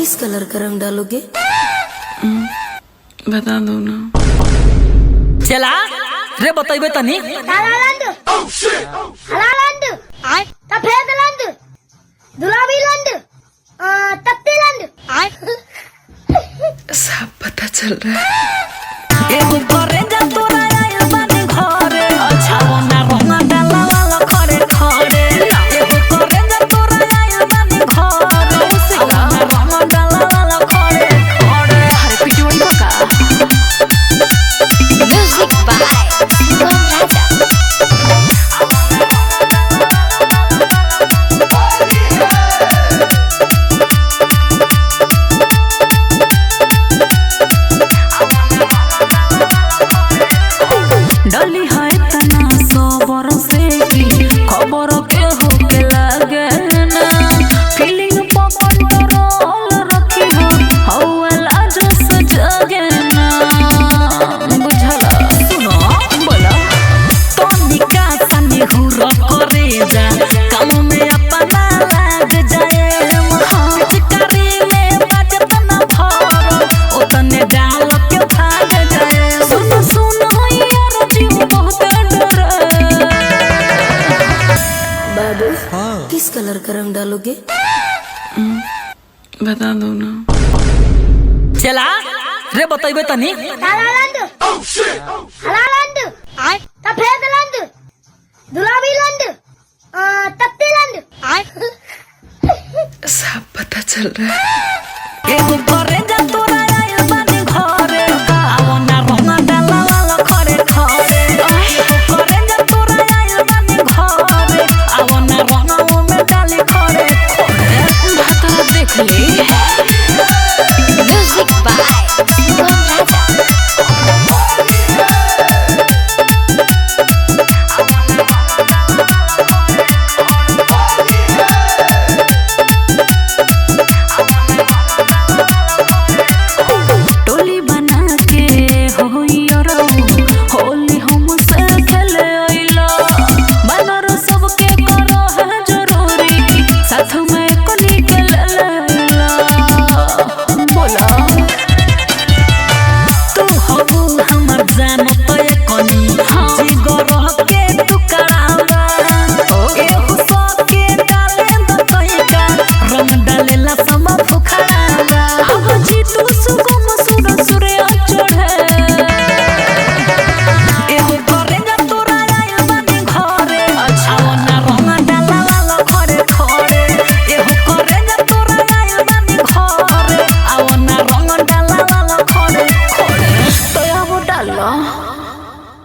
किस colour का रंग डालोगे? बता दो ना। चला रे बताइबे तनी। सब पता चल रहा है। डली है तना सबर से की खबर के हो के लगे ना फीलिंग पर कंट्रोल रखी हो हौल आज से जगे ना बुझला। सुनो बोला तो निका सनी हुर करे जा काम में अपना लग जाए चिकारी में बजत ना भरो ओतने डाल के भाग जाए। सुन सुन बाबू किस कलर का रंग डालोगे? बता दो ना। चला रे बताइबे तनी। सब पता चल रहा है। देख ले।